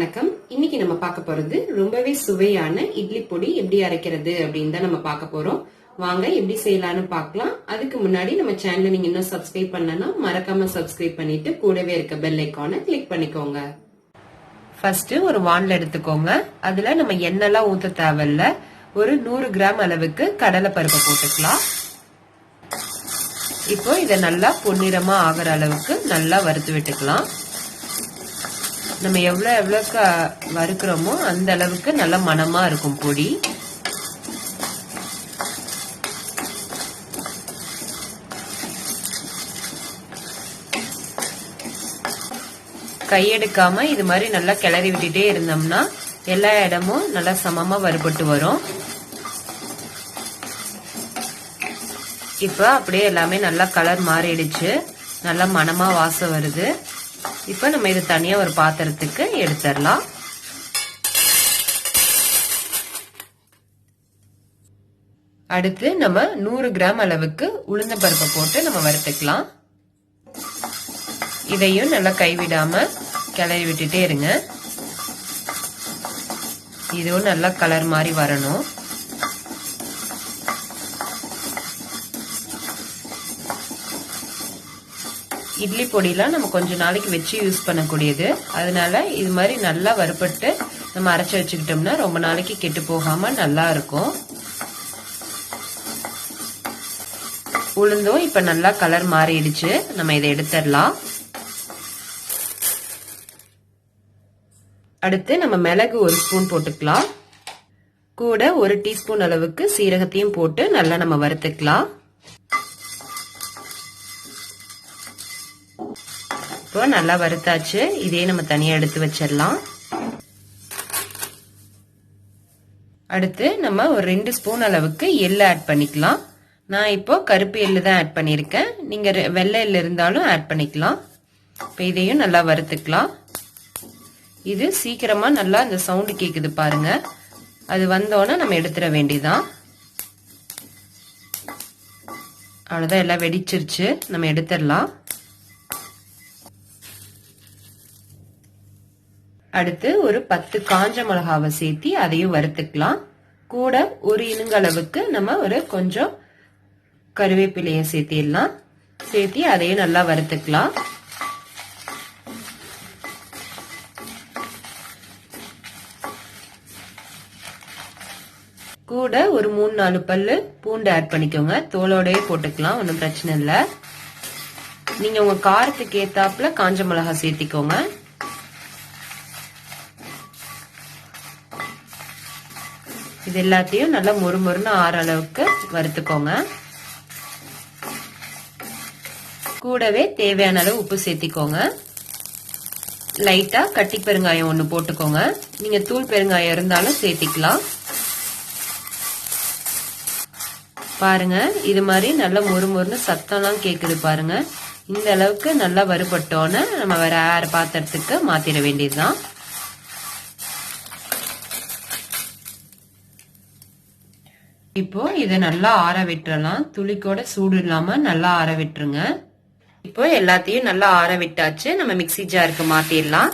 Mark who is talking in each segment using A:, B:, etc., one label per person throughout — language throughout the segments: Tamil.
A: வணக்கம். இன்னைக்கு நம்ம பார்க்க போறது ரொம்பவே சுவையான இட்லி பொடி எப்படி அரைக்கிறது அப்படின்னு தான் நம்ம பார்க்க போறோம். வாங்க எப்படி செய்யலாம்னு பார்க்கலாம். அதுக்கு முன்னாடி நம்ம சேனலை நீங்க இன்னும் சப்ஸ்கிரைப் பண்ணலன்னா மறக்காம சப்ஸ்கிரைப் பண்ணிட்டு கூடவே இருக்க பெல் ஐகானை கிளிக் பண்ணிக்கோங்க. ஃபர்ஸ்ட் ஒரு வானல் எடுத்துக்கோங்க. அதுல நம்ம எண்ணெய்லாம் ஊத்த தேவையில்ல. ஒரு 100 கிராம் அளவுக்கு கடலை பருப்பை போட்டுக்கலாம். இப்போ இதை நல்லா பொன்னிறமா ஆகிற அளவுக்கு நல்லா வறுத்து விட்டுக்கலாம். நம்ம எவ்வளவுக்கு வறுக்கிறோமோ அந்த அளவுக்கு நல்ல மணமா இருக்கும் பொடி. கையெடுக்காம இது மாதிரி நல்லா கிளறி விட்டுட்டே இருந்தோம்னா எல்லா இடமும் நல்லா சமமா வறுபட்டு வரும். இப்ப அப்படியே எல்லாமே நல்லா கலர் மாறிடுச்சு. நல்லா மணமா வாசம் வருது. இப்ப நம்ம இது தனியா ஒரு பாத்திரத்துக்கு எடுத்துடலாம். அடுத்து நம்ம 100 கிராம் அளவுக்கு உளுந்த பருப்பை போட்டு நம்ம வறுத்துக்கலாம். இதையும் நல்லா கைவிடாம கிளறி விட்டுட்டே இருங்க. இதுவும் நல்லா கலர் மாதிரி வரணும். இட்லி பொடியெல்லாம் நம்ம கொஞ்ச நாளைக்கு வச்சு யூஸ் பண்ணக்கூடியது. அதனால இது மாதிரி நல்லா வறுபட்டு நம்ம அரைச்சு வச்சுக்கிட்டோம்னா ரொம்ப நாளைக்கு கெட்டு போகாம நல்லா இருக்கும். உளுந்தும் இப்ப நல்லா கலர் மாறிடுச்சு. நம்ம இதை எடுத்துடலாம். அடுத்து நம்ம மிளகு 1 ஸ்பூன் போட்டுக்கலாம். கூட 1 டீஸ்பூன் அளவுக்கு சீரகத்தையும் போட்டு நல்லா நம்ம வறுத்துக்கலாம். இப்போ நல்லா வறுத்தாச்சு. இதே நம்ம தனியா எடுத்து வச்சிடலாம். அடுத்து நம்ம ஒரு 2 ஸ்பூன் அளவுக்கு எள்ளு ஆட் பண்ணிக்கலாம். நான் இப்போ கருப்பு எள்ளு தான் ஆட் பண்ணியிருக்கேன். நீங்க வெள்ளை எள்ளு இருந்தாலும் ஆட் பண்ணிக்கலாம். இப்போ இதையும் நல்லா வறுத்துக்கலாம். இது சீக்கிரமா நல்லா இந்த சவுண்டு கேக்குது பாருங்க. அது வந்தோன்னா நம்ம எடுத்துட வேண்டியதான். அவ்வளவுதான், எல்லாம் வெடிச்சிருச்சு. நம்ம எடுத்துடலாம். அடுத்து ஒரு 10 காஞ்ச மிளகாவை சேர்த்தி அதையும் வறுத்துக்கலாம். கூட ஒரு இனுங்க அளவுக்கு நம்ம ஒரு கொஞ்சம் கருவேப்பிலையை சேர்த்திடலாம். சேர்த்தி அதையும் நல்லா வறுத்துக்கலாம். கூட ஒரு 3-4 பல்லு பூண்டு ஆட் பண்ணிக்கோங்க. தோலோடயே போட்டுக்கலாம், ஒன்றும் பிரச்சனை இல்லை. நீங்க உங்க காரத்துக்கு ஏத்தாப்புல காஞ்ச மிளகா சேர்த்திக்கோங்க. இது எல்லாத்தையும் நல்லா மொறுமொறுன்னு ஆற அளவுக்கு வறுத்துக்கோங்க. கூடவே தேவையான அளவு உப்பு சேர்த்திக்கோங்க. லைட்டா கட்டி பெருங்காயம் 1 போட்டுக்கோங்க. நீங்க தூள் பெருங்காயம் இருந்தாலும் சேர்த்திக்கலாம். பாருங்க, இது மாதிரி நல்லா மொறுமொறுன்னு சத்தம்லாம் கேக்குது பாருங்க. இந்த அளவுக்கு நல்லா வறுபட்டோன்னு நம்ம வேற பாத்திரத்துக்கு மாத்திர வேண்டியதுதான். இப்போ இதை நல்லா ஆற விட்டுறலாம். துளிக்கூட சூடு இல்லாம நல்லா ஆற விட்டுருங்க. இப்போ எல்லாத்தையும் நல்லா ஆற விட்டாச்சு. நம்ம மிக்ஸி ஜாருக்கு மாத்திடலாம்.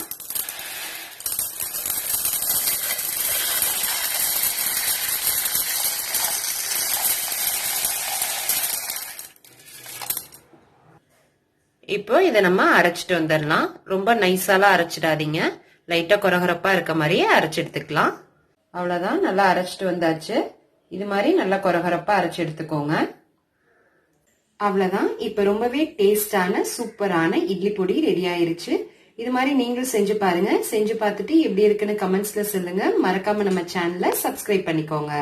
A: இப்போ இதை நம்ம அரைச்சிட்டு வந்துடலாம். ரொம்ப நைஸாலாம் அரைச்சிடாதீங்க. லைட்டா கொரகொரப்பா இருக்க மாதிரியே அரைச்சு எடுத்துக்கலாம். அவ்வளவுதான், நல்லா அரைச்சிட்டு வந்தாச்சு. இது மாதிரி நல்லா கொரகொரப்பா அரைச்சு எடுத்துக்கோங்க. அவ்வளவுதான். இப்ப ரொம்பவே டேஸ்டான சூப்பரான இட்லி பொடி ரெடி ஆயிருச்சு. இது மாதிரி நீங்களும் செஞ்சு பாருங்க. செஞ்சு பார்த்துட்டு எப்படி இருக்குன்னு கமெண்ட்ஸ்ல சொல்லுங்க. மறக்காம நம்ம சேனலை சப்ஸ்கிரைப் பண்ணிக்கோங்க.